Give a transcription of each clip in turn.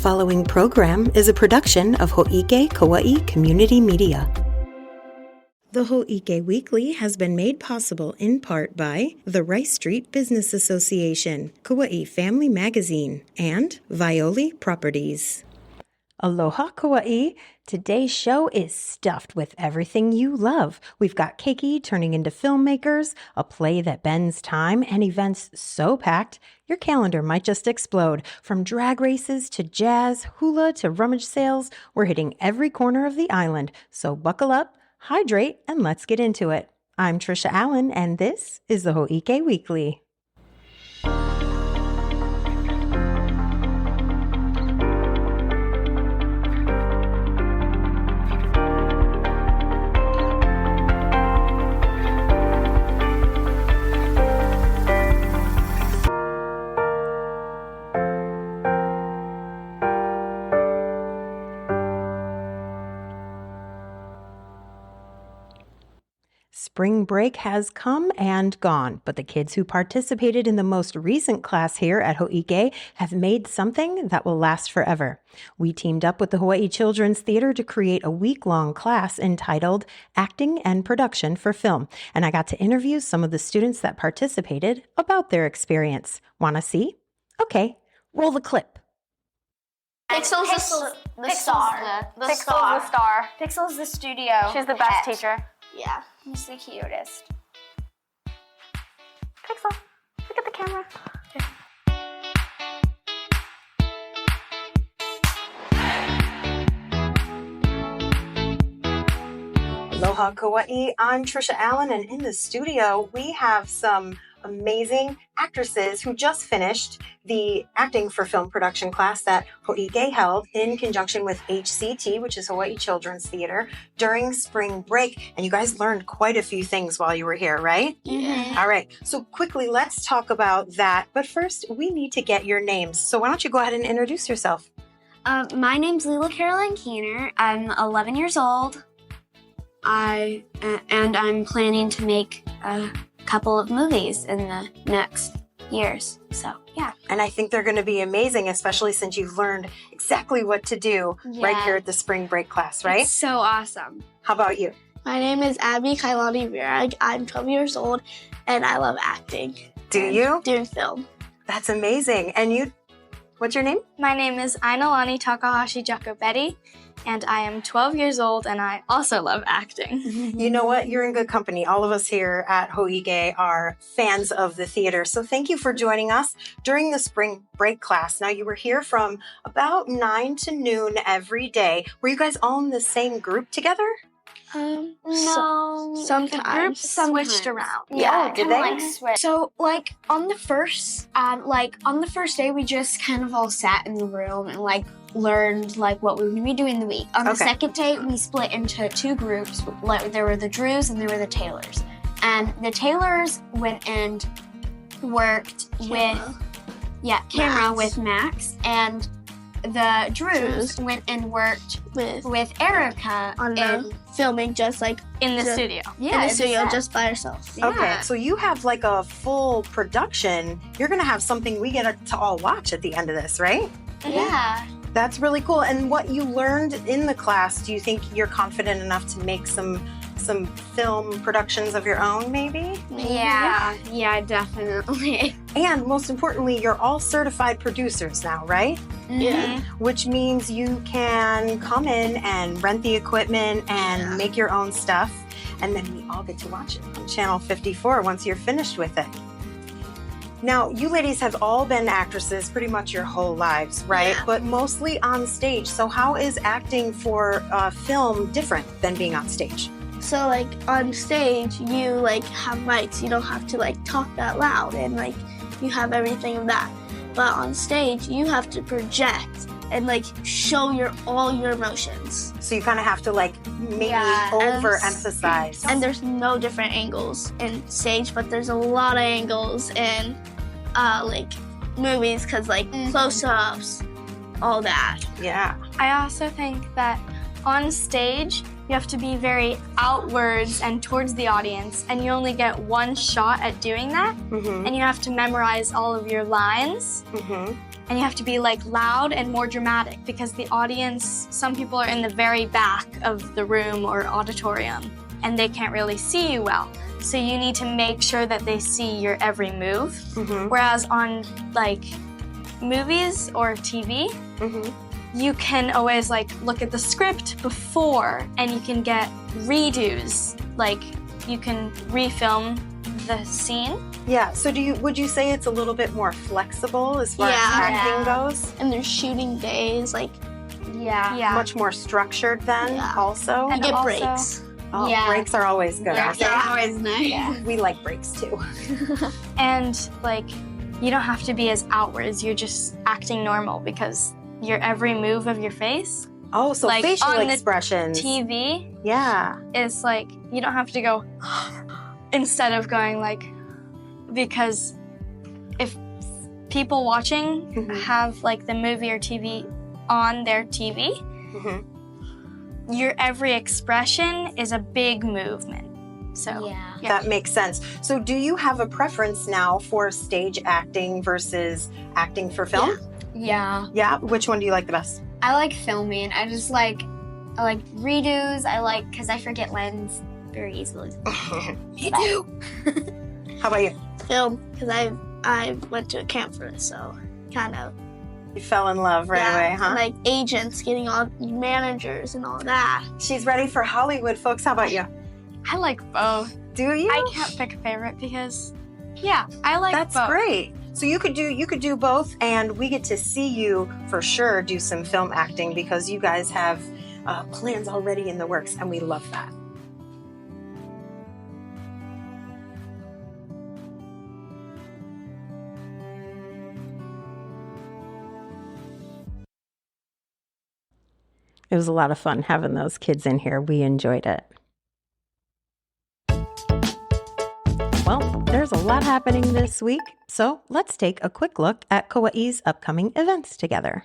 following program is a production of Hōʻike Kauaʻi Community Media. The Hōʻike Weekly has been made possible in part by the Rice Street Business Association, Kauaʻi Family Magazine, and Violi Properties. Aloha, Kauaʻi! Today's show is stuffed with everything you love. We've got Keiki turning into filmmakers, a play that bends time, and events so packed your calendar might just explode. From drag races to jazz, hula to rummage sales, we're hitting every corner of the island. So buckle up, hydrate, and let's get into it. I'm Tricia Allen, and this is the Hōʻike Weekly. Spring break has come and gone, but the kids who participated in the most recent class here at Hōʻike have made something that will last forever. We teamed up with the Hawaii Children's Theater to create a week-long class entitled Acting and Production for Film, and I got to interview some of the students that participated about their experience. Wanna see? Okay, roll the clip. Pixel's the star. Pixel's the star. Pixel's the studio. She's the best teacher. Yeah, he's the cutest. Pixel, look at the camera. Okay. Aloha, Kauaʻi. I'm Tricia Allen, and in the studio, we have some amazing actresses who just finished the acting for film production class that Hōʻike held in conjunction with HCT, which is Hawaii Children's Theater, during spring break. And you guys learned quite a few things while you were here, right? Yeah. All right. So quickly, let's talk about that. But first, we need to get your names. So why don't you go ahead and introduce yourself? My name's Leela Caroline Keener. I'm 11 years old. I'm planning to make a couple of movies in the next years. So, yeah. And I think they're going to be amazing, especially since you've learned exactly what to do right here at the spring break class, right? It's so awesome. How about you? My name is Abby Kailani Virag. I'm 12 years old, and I love acting. Do you? Doing film. That's amazing. And you, what's your name? My name is Ainolani Takahashi Jacobetti, and I am 12 years old, and I also love acting. You know what? You're in good company. All of us here at Hōʻike are fans of the theater. So thank you for joining us during the spring break class. Now, you were here from about 9 to noon every day. Were you guys all in the same group together? No. Sometimes. The group switched around. Yeah, did they? Switched. So, on the first day, we just kind of all sat in the room and, learned, what we were going to be doing the week. On the second day, we split into two groups. There were the Drews and there were the Taylors. And the Taylors went and worked with Max. And the Drews went and worked with Erica on filming in the studio. Yeah, in the studio just by ourselves. Yeah. Okay, so you have a full production. You're going to have something we get to all watch at the end of this, right? Yeah. That's really cool. And what you learned in the class, do you think you're confident enough to make some film productions of your own, maybe? Yeah, definitely. And most importantly, you're all certified producers now, right? Yeah. Which means you can come in and rent the equipment and make your own stuff. And then we all get to watch it on Channel 54 once you're finished with it. Now, you ladies have all been actresses pretty much your whole lives, right? Yeah. But mostly on stage. So how is acting for film different than being on stage? So, on stage, you, have mics. You don't have to, talk that loud, and, you have everything of that. But on stage, you have to project and, show all your emotions. So you kind of have to, maybe overemphasize. And there's no different angles in stage, but there's a lot of angles in, movies, because, close-ups, all that. Yeah. I also think that on stage, you have to be very outwards and towards the audience, and you only get one shot at doing that, and you have to memorize all of your lines. and you have to be like loud and more dramatic because the audience, some people are in the very back of the room or auditorium and they can't really see you well. So you need to make sure that they see your every move. Whereas on like movies or TV, you can always like look at the script before and you can get redos. Like you can refilm the scene. Yeah, so would you say it's a little bit more flexible as far as acting goes? And there's shooting days, like, Much more structured then also? you get breaks. Oh, breaks are always good. Breaks are always nice. Yeah. We like breaks too. And like, you don't have to be as outwards, you're just acting normal because your every move of your face. Oh, so like facial on expressions. The TV Yeah. is like, you don't have to go instead of going like, because if people watching have like the movie or TV on their TV, your every expression is a big movement. So That makes sense. So do you have a preference now for stage acting versus acting for film? Yeah. Yeah? Which one do you like the best? I like filming. I like redos. Because I forget lines very easily. Me too. How about you? Film, because I went to a camp for this, so kind of. You fell in love right away, huh? And, like agents, getting all managers and all that. She's ready for Hollywood, folks. How about you? I like both. Do you? I can't pick a favorite because, I like That's both. great. So you could do both, and we get to see you for sure do some film acting because you guys have plans already in the works, and we love that. It was a lot of fun having those kids in here. We enjoyed it. Well, there's a lot happening this week, so let's take a quick look at Kauaʻi's upcoming events together.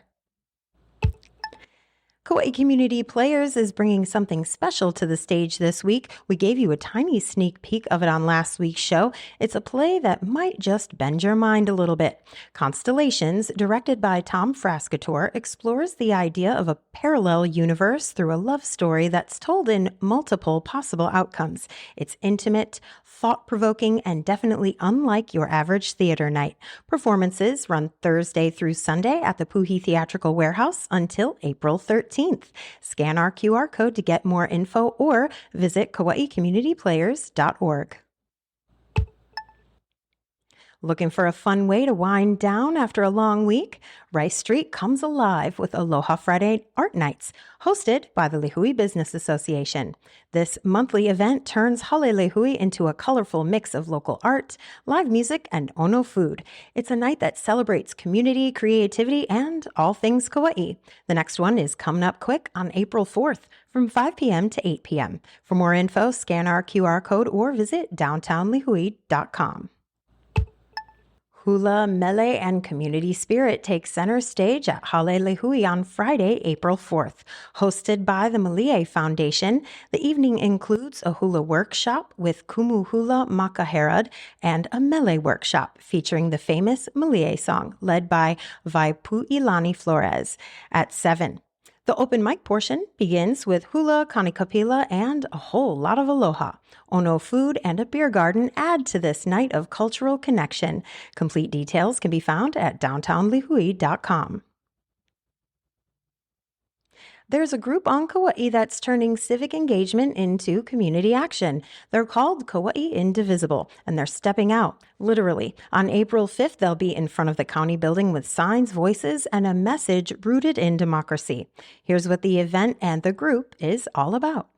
Kauaʻi Community Players is bringing something special to the stage this week. We gave you a tiny sneak peek of it on last week's show. It's a play that might just bend your mind a little bit. Constellations, directed by Tom Frascator, explores the idea of a parallel universe through a love story that's told in multiple possible outcomes. It's intimate, thought-provoking, and definitely unlike your average theater night. Performances run Thursday through Sunday at the Puhi Theatrical Warehouse until April 13th. Scan our QR code to get more info or visit KauaʻiCommunityPlayers.org. Looking for a fun way to wind down after a long week? Rice Street comes alive with Aloha Friday Art Nights, hosted by the Līhuʻe Business Association. This monthly event turns Hale Līhuʻe into a colorful mix of local art, live music, and ono food. It's a night that celebrates community, creativity, and all things Kauaʻi. The next one is coming up quick on April 4th from 5 p.m. to 8 p.m. For more info, scan our QR code or visit downtownlihui.com. Hula, Mele, and Community Spirit take center stage at Hale Līhuʻe on Friday, April 4th. Hosted by the Mele Foundation, the evening includes a hula workshop with Kumu Hula Makaherad and a Mele workshop featuring the famous Mele song led by Vaipuʻilani Flores at 7. The open mic portion begins with hula, kanikapila, and a whole lot of aloha. Ono food and a beer garden add to this night of cultural connection. Complete details can be found at downtownlihui.com. There's a group on Kauaʻi that's turning civic engagement into community action. They're called Kauaʻi Indivisible, and they're stepping out, literally. On April 5th, they'll be in front of the county building with signs, voices, and a message rooted in democracy. Here's what the event and the group is all about.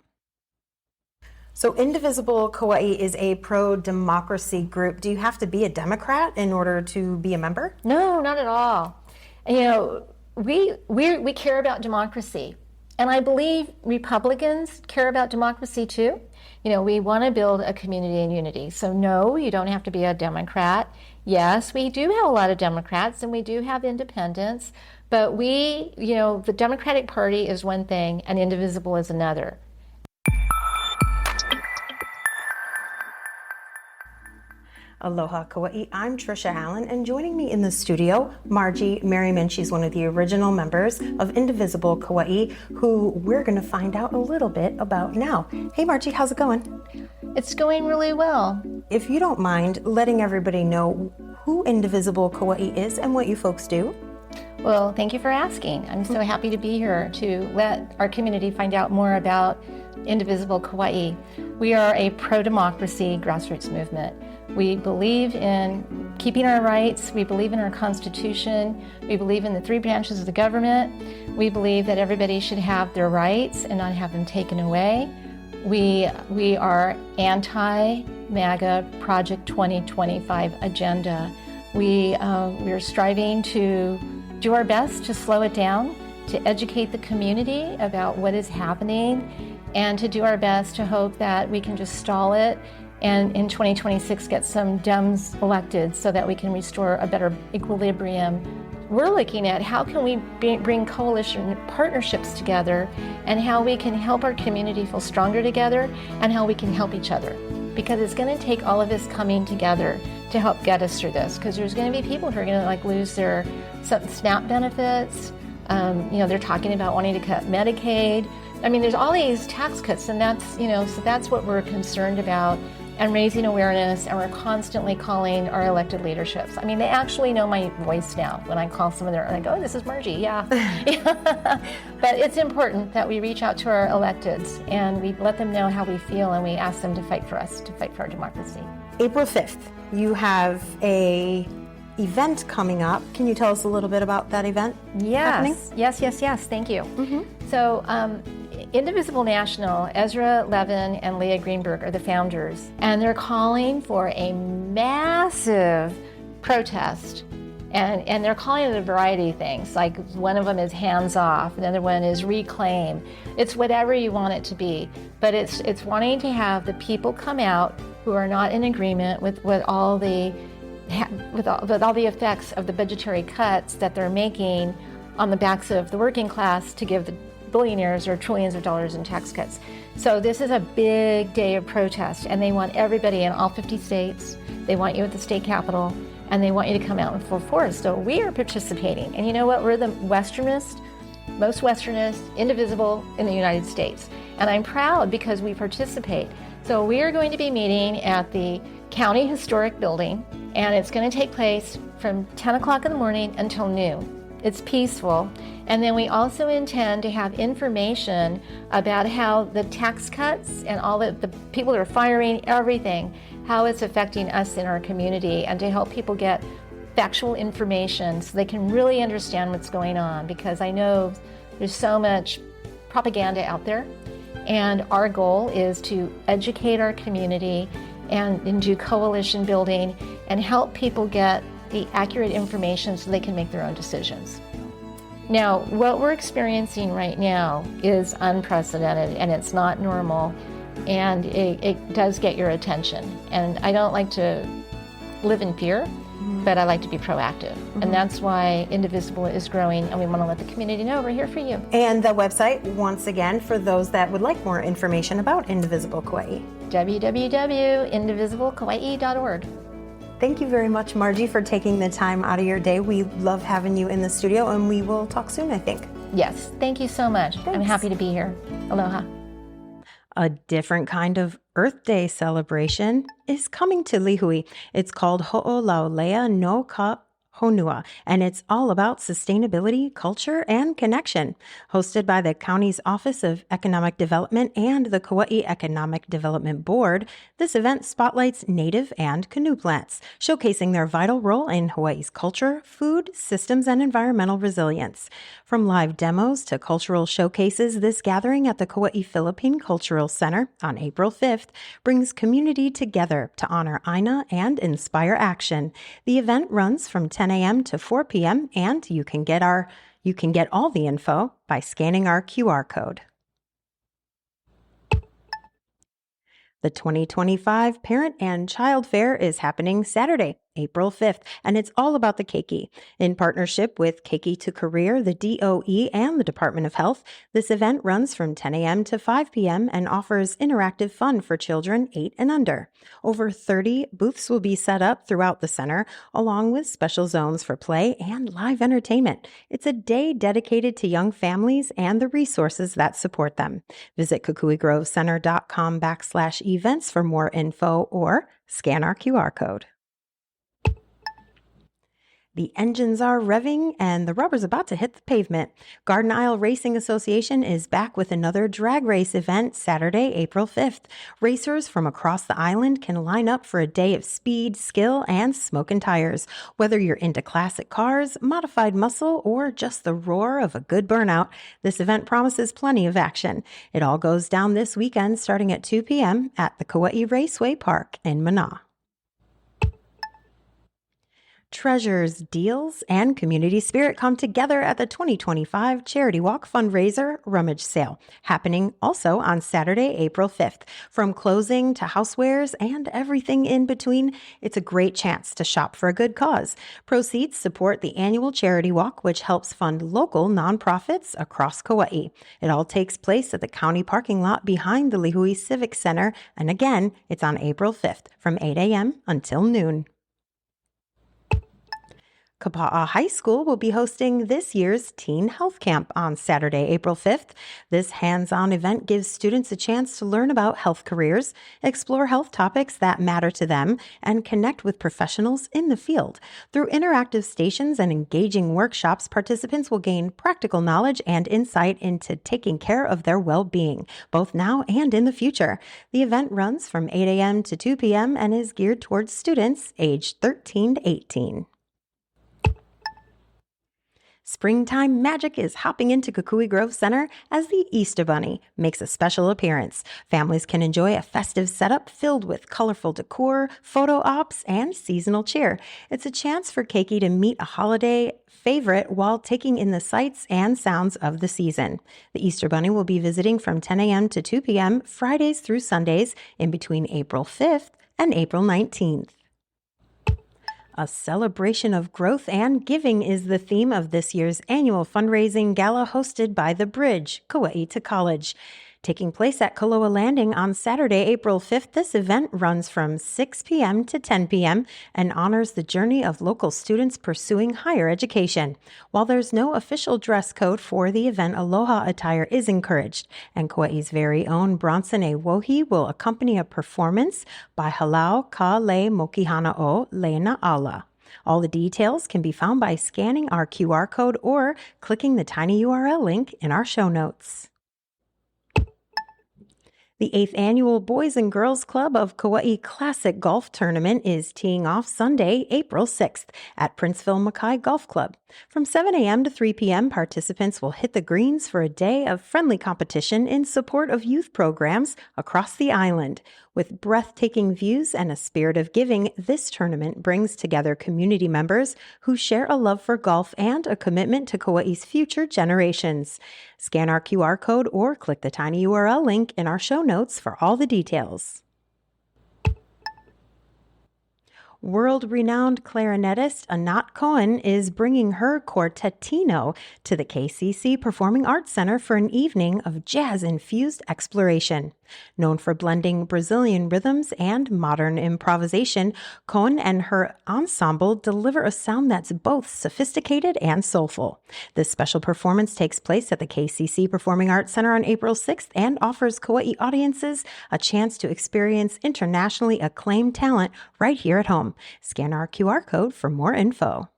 So Indivisible Kauaʻi is a pro-democracy group. Do you have to be a Democrat in order to be a member? No, not at all. You know, we care about democracy, and I believe Republicans care about democracy too. You know, we want to build a community in unity. So no, you don't have to be a Democrat. Yes, we do have a lot of Democrats and we do have independents, but the Democratic Party is one thing and Indivisible is another. Aloha Kauaʻi, I'm Tricia Allen, and joining me in the studio, Margie Merriman. She's one of the original members of Indivisible Kauaʻi, who we're going to find out a little bit about now. Hey Margie, how's it going? It's going really well. If you don't mind letting everybody know who Indivisible Kauaʻi is and what you folks do. Well, thank you for asking. I'm so happy to be here to let our community find out more about Indivisible Kauaʻi. We are a pro-democracy grassroots movement. We believe in keeping our rights. We believe in our Constitution. We believe in the three branches of the government. We believe that everybody should have their rights and not have them taken away. We are anti-MAGA Project 2025 agenda. We are striving to do our best to slow it down, to educate the community about what is happening, and to do our best to hope that we can just stall it and in 2026 get some Dems elected so that we can restore a better equilibrium. We're looking at how can we bring coalition partnerships together and how we can help our community feel stronger together and how we can help each other. Because it's going to take all of us coming together to help get us through this. Because there's going to be people who are going to lose their SNAP benefits. They're talking about wanting to cut Medicaid. I mean, there's all these tax cuts, and that's, so that's what we're concerned about, and raising awareness, and we're constantly calling our elected leaderships. I mean, they actually know my voice now. When I call some of their, and I go, oh, this is Margie, yeah. But it's important that we reach out to our electeds, and we let them know how we feel, and we ask them to fight for us, to fight for our democracy. April 5th, you have a event coming up. Can you tell us a little bit about that event happening? Yes, thank you. Mm-hmm. So, Indivisible National, Ezra Levin and Leah Greenberg are the founders, and they're calling for a massive protest. And they're calling it a variety of things. Like one of them is hands off, another one is reclaim. It's whatever you want it to be, but it's wanting to have the people come out who are not in agreement with all the effects of the budgetary cuts that they're making on the backs of the working class to give the billionaires or trillions of dollars in tax cuts. So this is a big day of protest, and they want everybody in all 50 states. They want you at the state capitol, and they want you to come out in full force. So we are participating. And you know what? We're the most Westernist, indivisible in the United States. And I'm proud because we participate. So we are going to be meeting at the County Historic Building, and it's going to take place from 10 o'clock in the morning until noon. It's peaceful. And then we also intend to have information about how the tax cuts and all the people that are firing, everything, how it's affecting us in our community, and to help people get factual information so they can really understand what's going on, because I know there's so much propaganda out there. And our goal is to educate our community and do coalition building and help people get the accurate information so they can make their own decisions. Now, what we're experiencing right now is unprecedented, and it's not normal, and it does get your attention. And I don't like to live in fear, but I like to be proactive. And that's why Indivisible is growing, and we want to let the community know we're here for you. And the website, once again, for those that would like more information about Indivisible Kauaʻi. www.indivisibлекauaʻi.org. Thank you very much, Margie, for taking the time out of your day. We love having you in the studio, and we will talk soon, I think. Yes, thank you so much. Thanks. I'm happy to be here. Aloha. A different kind of Earth Day celebration is coming to Līhuʻe. It's called Hoʻolaulea no Ka Honua, and it's all about sustainability, culture, and connection. Hosted by the county's Office of Economic Development and the Kauaʻi Economic Development Board, this event spotlights native and canoe plants, showcasing their vital role in Hawaii's culture, food, systems, and environmental resilience. From live demos to cultural showcases, this gathering at the Kauaʻi Philippine Cultural Center on April 5th brings community together to honor Aina and inspire action. The event runs from 10 a.m. to 4 p.m. and you can get all the info by scanning our QR code. The 2025 Parent and Child Fair is happening Saturday, April 5th, and it's all about the keiki. In partnership with Keiki to Career, the DOE, and the Department of Health, this event runs from 10 a.m. to 5 p.m. and offers interactive fun for children 8 and under. Over 30 booths will be set up throughout the center, along with special zones for play and live entertainment. It's a day dedicated to young families and the resources that support them. Visit kukuigrovecenter.com/events for more info or scan our QR code. The engines are revving and the rubber's about to hit the pavement. Garden Isle Racing Association is back with another drag race event Saturday, April 5th. Racers from across the island can line up for a day of speed, skill, and smoking tires. Whether you're into classic cars, modified muscle, or just the roar of a good burnout, this event promises plenty of action. It all goes down this weekend starting at 2 p.m. at the Kauaʻi Raceway Park in Mana. Treasures, deals, and community spirit come together at the 2025 Charity Walk fundraiser rummage sale, happening also on Saturday, April 5th. From clothing to housewares and everything in between, it's a great chance to shop for a good cause. Proceeds support the annual Charity Walk, which helps fund local nonprofits across Kauaʻi. It all takes place at the county parking lot behind the Līhuʻe Civic Center, and again, it's on April 5th from 8 a.m. until noon. Kapa'a High School will be hosting this year's Teen Health Camp on Saturday, April 5th. This hands-on event gives students a chance to learn about health careers, explore health topics that matter to them, and connect with professionals in the field. Through interactive stations and engaging workshops, participants will gain practical knowledge and insight into taking care of their well-being, both now and in the future. The event runs from 8 a.m. to 2 p.m. and is geared towards students aged 13 to 18. Springtime magic is hopping into Kukui Grove Center as the Easter Bunny makes a special appearance. Families can enjoy a festive setup filled with colorful decor, photo ops, and seasonal cheer. It's a chance for Keiki to meet a holiday favorite while taking in the sights and sounds of the season. The Easter Bunny will be visiting from 10 a.m. to 2 p.m. Fridays through Sundays in between April 5th and April 19th. A celebration of growth and giving is the theme of this year's annual fundraising gala hosted by The Bridge, Kauaʻi to College. Taking place at Koloa Landing on Saturday, April 5th, this event runs from 6 p.m. to 10 p.m. and honors the journey of local students pursuing higher education. While there's no official dress code for the event, aloha attire is encouraged, and Kauai's very own Bronson A. Wohi will accompany a performance by Halau Ka Le Mokihana o Leina Ala. All the details can be found by scanning our QR code or clicking the tiny URL link in our show notes. The 8th Annual Boys and Girls Club of Kauaʻi Classic Golf Tournament is teeing off Sunday, April 6th at Princeville Mackay Golf Club. From 7 a.m. to 3 p.m., participants will hit the greens for a day of friendly competition in support of youth programs across the island. With breathtaking views and a spirit of giving, this tournament brings together community members who share a love for golf and a commitment to Kauaʻi's future generations. Scan our QR code or click the tiny URL link in our show notes for all the details. World-renowned clarinetist Anat Cohen is bringing her quartetino to the KCC Performing Arts Center for an evening of jazz-infused exploration. Known for blending Brazilian rhythms and modern improvisation, Cohen and her ensemble deliver a sound that's both sophisticated and soulful. This special performance takes place at the KCC Performing Arts Center on April 6th and offers Kauaʻi audiences a chance to experience internationally acclaimed talent right here at home. Scan our QR code for more info.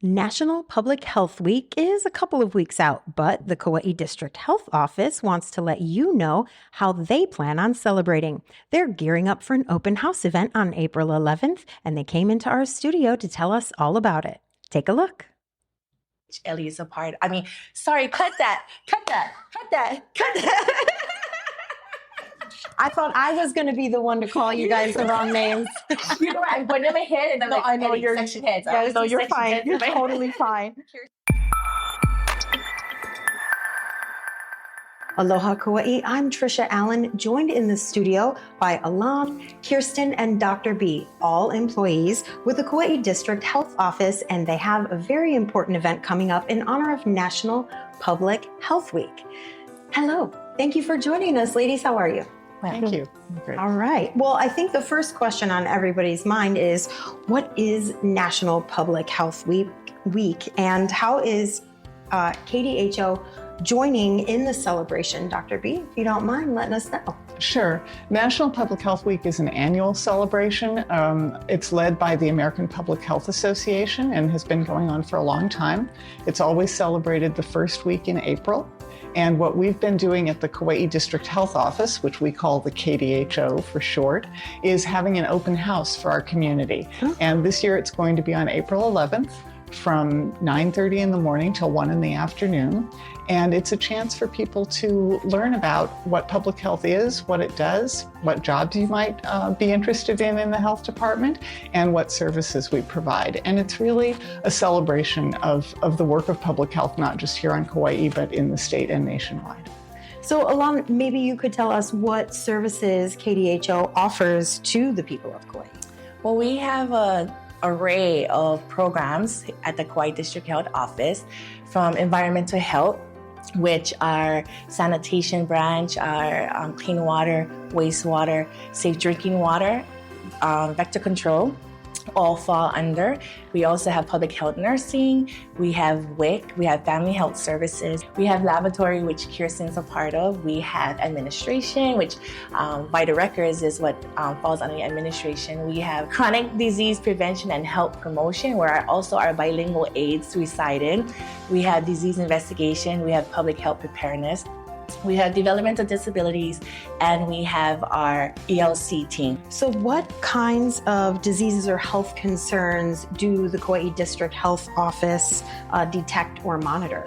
National Public Health Week is a couple of weeks out, but the Kauaʻi District Health Office wants to let you know how they plan on celebrating. They're gearing up for an open house event on April 11th, and they came into our studio to tell us all about it. Take a look. Ellie is a part. I mean, sorry, cut that. I thought I was going to be the one to call you guys the wrong names. You know, I went in my head and I'm like, I know Ellie, you're section heads. Yeah, no, you're Section fine. heads. You're totally fine. Aloha Kauaʻi, I'm Tricia Allen, joined in the studio by Alam, Kirsten, and Dr. B, all employees with the Kauaʻi District Health Office, and they have a very important event coming up in honor of National Public Health Week. Hello, thank you for joining us, ladies. How are you? Thank you. Great. All right. Well, I think the first question on everybody's mind is, what is National Public Health Week, and how is KDHO joining in the celebration? Dr. B, if you don't mind letting us know. Sure. National Public Health Week is an annual celebration. It's led by the American Public Health Association and has been going on for a long time. It's always celebrated the first week in April. And what we've been doing at the Kauaʻi District Health Office, which we call the KDHO for short, is having an open house for our community. And this year it's going to be on April 11th from 9:30 in the morning till 1 in the afternoon. And it's a chance for people to learn about what public health is, what it does, what jobs you might be interested in the health department, and what services we provide. And it's really a celebration of the work of public health, not just here on Kauaʻi, but in the state and nationwide. So Alam, maybe you could tell us what services KDHO offers to the people of Kauaʻi. Well, we have an array of programs at the Kauaʻi District Health Office, from environmental health, which are sanitation branch, our clean water, wastewater, safe drinking water, vector control, all fall under. We also have public health nursing, we have WIC, we have family health services, we have laboratory, which Kirsten's a part of, we have administration, which Vital Records is what falls under the administration. We have chronic disease prevention and health promotion, where also our bilingual aides resided. We have disease investigation, we have public health preparedness. We have developmental disabilities, and we have our ELC team. So what kinds of diseases or health concerns do the Kauaʻi District Health Office detect or monitor?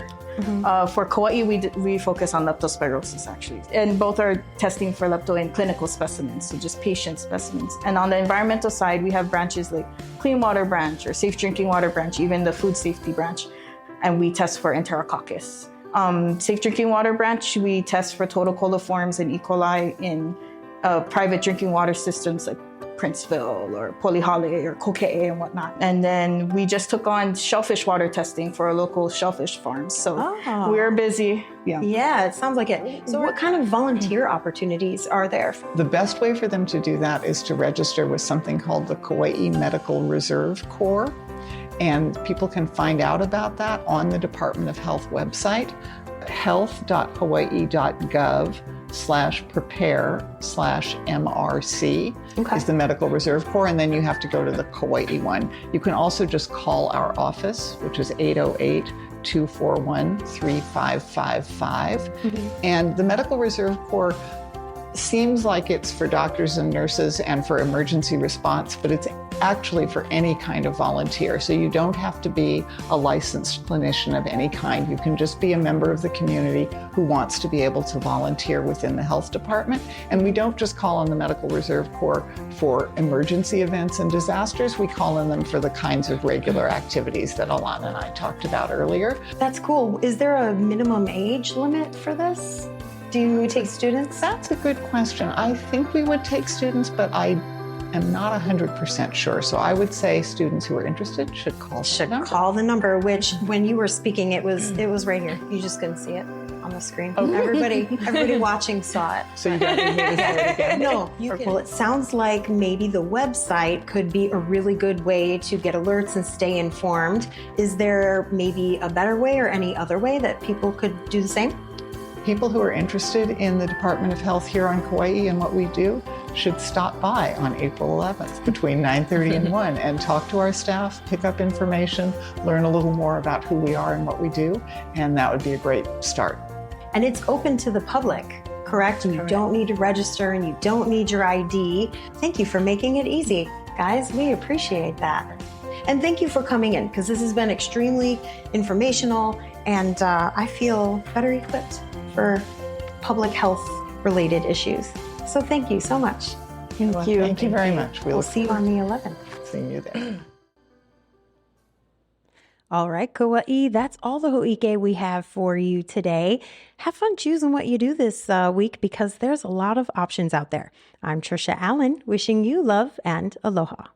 For Kauaʻi, we focus on leptospirosis, actually. And both are testing for lepto in clinical specimens, so just patient specimens. And on the environmental side, we have branches like Clean Water Branch or Safe Drinking Water Branch, even the Food Safety Branch, and we test for Enterococcus. Safe Drinking Water Branch, we test for total coliforms and E. coli in private drinking water systems like Princeville or Polihale or Koke'e and whatnot. And then we just took on shellfish water testing for our local shellfish farms. So we're busy. Yeah, it sounds like it. So what kind of volunteer opportunities are there? The best way for them to do that is to register with something called the Kauaʻi Medical Reserve Corps. And people can find out about that on the Department of Health website, health.kauaʻi.gov/prepare/MRC is the Medical Reserve Corps, and then you have to go to the Kauaʻi one. You can also just call our office, which is 808-241-3555. And the Medical Reserve Corps seems like it's for doctors and nurses and for emergency response, but it's actually for any kind of volunteer. So you don't have to be a licensed clinician of any kind. You can just be a member of the community who wants to be able to volunteer within the health department. And we don't just call on the Medical Reserve Corps for emergency events and disasters. We call on them for the kinds of regular activities that Alana and I talked about earlier. That's cool. Is there a minimum age limit for this? Do you take students? That's a good question. I think we would take students, but I am not 100% sure. So I would say students who are interested should call the number, which when you were speaking, it was right here. You just couldn't see it on the screen. Oh. Everybody watching saw it. So you don't need me to say it again? No, you can. Well, it sounds like maybe the website could be a really good way to get alerts and stay informed. Is there maybe a better way or any other way that people could do the same? People who are interested in the Department of Health here on Kauaʻi and what we do should stop by on April 11th between 9:30 and 1 and talk to our staff, pick up information, learn a little more about who we are and what we do, and that would be a great start. And it's open to the public, correct? You don't need to register and you don't need your ID. Thank you for making it easy. Guys, we appreciate that. And thank you for coming in, because this has been extremely informational, and I feel better equipped for public health related issues. So thank you so much. Thank you. Thank you very much. We'll see you on the 11th. Seeing you there. All right, Kauaʻi, that's all the Hōʻike we have for you today. Have fun choosing what you do this week because there's a lot of options out there. I'm Tricia Allen, wishing you love and aloha.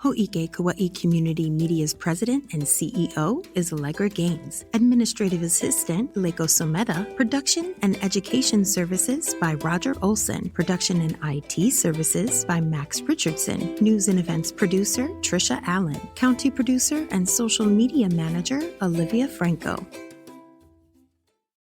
Hōʻike Kauaʻi Community Media's president and CEO is Allegra Gaines. Administrative assistant, Leiko Someda. Production and education services by Roger Olson. Production and IT services by Max Richardson. News and events producer, Tricia Allen. County producer and social media manager, Olivia Franco.